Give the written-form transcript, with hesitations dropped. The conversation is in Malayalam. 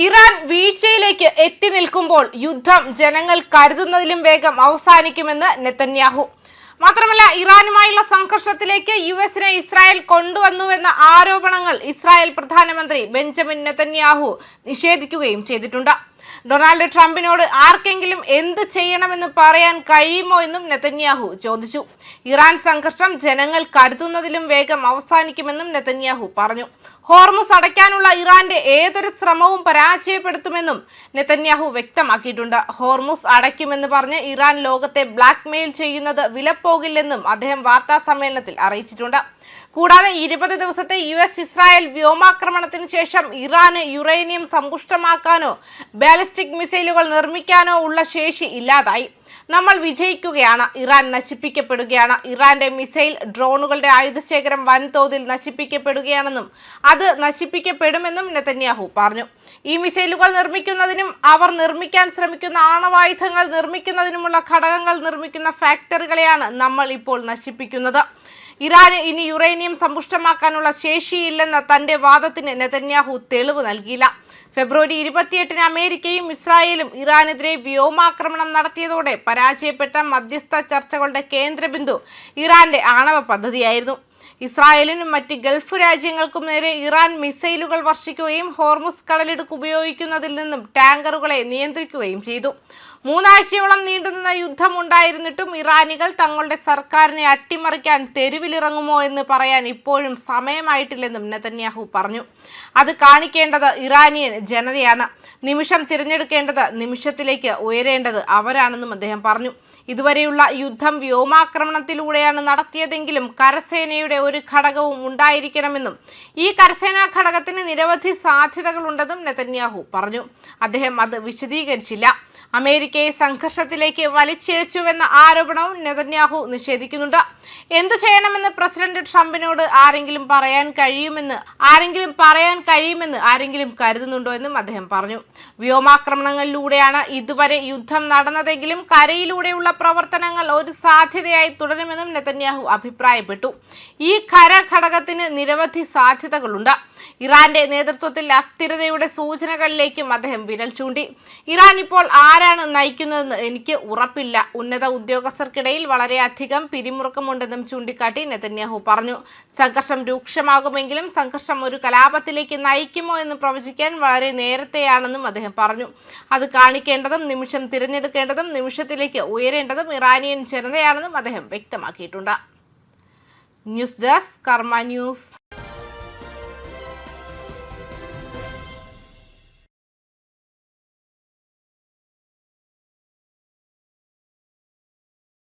ഇറാൻ വീഴ്ചയിലേക്ക് എത്തി നിൽക്കുമ്പോൾ യുദ്ധം ജനങ്ങൾ കരുതുന്നതിലും വേഗം അവസാനിക്കുമെന്ന് നെതന്യാഹു. മാത്രമല്ല, ഇറാനുമായുള്ള സംഘർഷത്തിലേക്ക് യുഎസിനെ ഇസ്രായേൽ കൊണ്ടുവന്നുവെന്ന ആരോപണങ്ങൾ ഇസ്രായേൽ പ്രധാനമന്ത്രി ബെഞ്ചമിൻ നെതന്യാഹു നിഷേധിക്കുകയും ചെയ്തിട്ടുണ്ട്. ഡൊണാൾഡ് ട്രംപിനോട് ആർക്കെങ്കിലും എന്ത് ചെയ്യണമെന്ന് പറയാൻ കഴിയുമോ എന്നും നെതന്യാഹു ചോദിച്ചു. ഇറാൻ സംഘർഷം ജനങ്ങൾ കരുതുന്നതിലും വേഗം അവസാനിക്കുമെന്നും നെതന്യാഹു പറഞ്ഞു. ഹോർമുസ് അടയ്ക്കാനുള്ള ഇറാന്റെ ഏതൊരു ശ്രമവും പരാജയപ്പെടുത്തുമെന്നും നെതന്യാഹു വ്യക്തമാക്കിയിട്ടുണ്ട്. ഹോർമുസ് അടയ്ക്കുമെന്ന് പറഞ്ഞ് ഇറാൻ ലോകത്തെ ബ്ലാക്ക്മെയിൽ ചെയ്യുന്നത് വിലപ്പോകില്ലെന്നും അദ്ദേഹം വാർത്താ സമ്മേളനത്തിൽ അറിയിച്ചിട്ടുണ്ട്. കൂടാതെ 20 ദിവസത്തെ US-ഇസ്രായേൽ വ്യോമാക്രമണത്തിന് ശേഷം ഇറാന് യുറേനിയം സമ്പുഷ്ടമാക്കാനോ ബാലിസ്റ്റിക് മിസൈലുകൾ നിർമ്മിക്കാനോ ഉള്ള ശേഷി ഇല്ലാതായി. നമ്മൾ വിജയിക്കുകയാണ്, ഇറാൻ നശിപ്പിക്കപ്പെടുകയാണ്. ഇറാന്റെ മിസൈൽ ഡ്രോണുകളുടെ ആയുധശേഖരം വൻതോതിൽ നശിപ്പിക്കപ്പെടുകയാണെന്നും അത് നശിപ്പിക്കപ്പെടുമെന്നും നെതന്യാഹു പറഞ്ഞു. ഈ മിസൈലുകൾ നിർമ്മിക്കുന്നതിനും അവർ നിർമ്മിക്കാൻ ശ്രമിക്കുന്ന ആണവായുധങ്ങൾ നിർമ്മിക്കുന്നതിനുമുള്ള ഘടകങ്ങൾ നിർമ്മിക്കുന്ന ഫാക്ടറികളെയാണ് നമ്മൾ ഇപ്പോൾ നശിപ്പിക്കുന്നത്. ഇറാന് ഇനി യുറേനിയം സമ്പുഷ്ടമാക്കാനുള്ള ശേഷിയില്ലെന്ന തന്റെ വാദത്തിന് നെതന്യാഹു തെളിവ് നൽകിയില്ല. ഫെബ്രുവരി 28-ന് അമേരിക്കയും ഇസ്രായേലും ഇറാനെതിരെ വ്യോമാക്രമണം നടത്തിയതോടെ പരാജയപ്പെട്ട മധ്യസ്ഥ ചർച്ചകളുടെ കേന്ദ്രബിന്ദു ഇറാന്റെ ആണവ പദ്ധതിയായിരുന്നു. ഇസ്രായേലിനും മറ്റ് ഗൾഫ് രാജ്യങ്ങൾക്കും നേരെ ഇറാൻ മിസൈലുകൾ വർഷിക്കുകയും ഹോർമുസ് കടലിടുക്ക് ഉപയോഗിക്കുന്നതിൽ നിന്നും ടാങ്കറുകളെ നിയന്ത്രിക്കുകയും ചെയ്തു. 3 ആഴ്ചയോളം നീണ്ടുനിന്ന യുദ്ധമുണ്ടായിരുന്നിട്ടും ഇറാനികൾ തങ്ങളുടെ സർക്കാരിനെ അട്ടിമറിക്കാൻ തെരുവിലിറങ്ങുമോ എന്ന് പറയാൻ ഇപ്പോഴും സമയമായിട്ടില്ലെന്നും നെതന്യാഹു പറഞ്ഞു. അത് കാണിക്കേണ്ടത് ഇറാനിയൻ ജനതയാണ്. നിമിഷം തിരഞ്ഞെടുക്കേണ്ടത് നിമിഷത്തിലേക്ക് ഉയരേണ്ടത് അവരാണെന്നും അദ്ദേഹം പറഞ്ഞു. ഇതുവരെയുള്ള യുദ്ധം വ്യോമാക്രമണത്തിലൂടെയാണ് നടത്തിയതെങ്കിലും കരസേനയുടെ ഒരു ഘടകവും ഉണ്ടായിരിക്കണമെന്നും ഈ കരസേനാ ഘടകത്തിന് നിരവധി സാധ്യതകളുണ്ടെന്നും നെതന്യാഹു പറഞ്ഞു. അദ്ദേഹം അത് വിശദീകരിച്ചില്ല. അമേരിക്കയെ സംഘർഷത്തിലേക്ക് വലിച്ചിഴച്ചുവെന്ന ആരോപണവും നെതന്യാഹു നിഷേധിക്കുന്നുണ്ട്. എന്തു ചെയ്യണമെന്ന് പ്രസിഡന്റ് ട്രംപിനോട് ആരെങ്കിലും പറയാൻ കഴിയുമെന്ന് ആരെങ്കിലും കരുതുന്നുണ്ടോ എന്നും അദ്ദേഹം പറഞ്ഞു. വ്യോമാക്രമണങ്ങളിലൂടെയാണ് ഇതുവരെ യുദ്ധം നടന്നതെങ്കിലും കരയിലൂടെയുള്ള പ്രവർത്തനങ്ങൾ ഒരു സാധ്യതയായി തുടരുമെന്നും നെതന്യാഹു അഭിപ്രായപ്പെട്ടു. ഈ ഘടകത്തിന് നിരവധി സാധ്യതകളുണ്ട്. ഇറാന്റെ നേതൃത്വത്തിൽ അസ്ഥിരതയുടെ സൂചനകളിലേക്കും അദ്ദേഹം വിരൽ ചൂണ്ടി. ഇറാൻ ഇപ്പോൾ ആരാണ് നയിക്കുന്നതെന്ന് എനിക്ക് ഉറപ്പില്ല. ഉന്നത ഉദ്യോഗസ്ഥർക്കിടയിൽ വളരെയധികം പിരിമുറുക്കമുണ്ടെന്നും ചൂണ്ടിക്കാട്ടി നെതന്യാഹു പറഞ്ഞു. സംഘർഷം രൂക്ഷമാകുമെങ്കിലും സംഘർഷം ഒരു കലാപത്തിലേക്ക് നയിക്കുമോ എന്ന് പ്രവചിക്കാൻ വളരെ നേരത്തെയാണെന്നും അദ്ദേഹം പറഞ്ഞു. അത് കാണിക്കേണ്ടതും നിമിഷം തിരഞ്ഞെടുക്കേണ്ടതും നിമിഷത്തിലേക്ക് ഉയരേണ്ടതും ഇറാനിയൻ ജനതയാണെന്നും അദ്ദേഹം വ്യക്തമാക്കിയിട്ടുണ്ട്. ന്യൂസ് ഡെസ്ക് കർമ്മ ന്യൂസ്.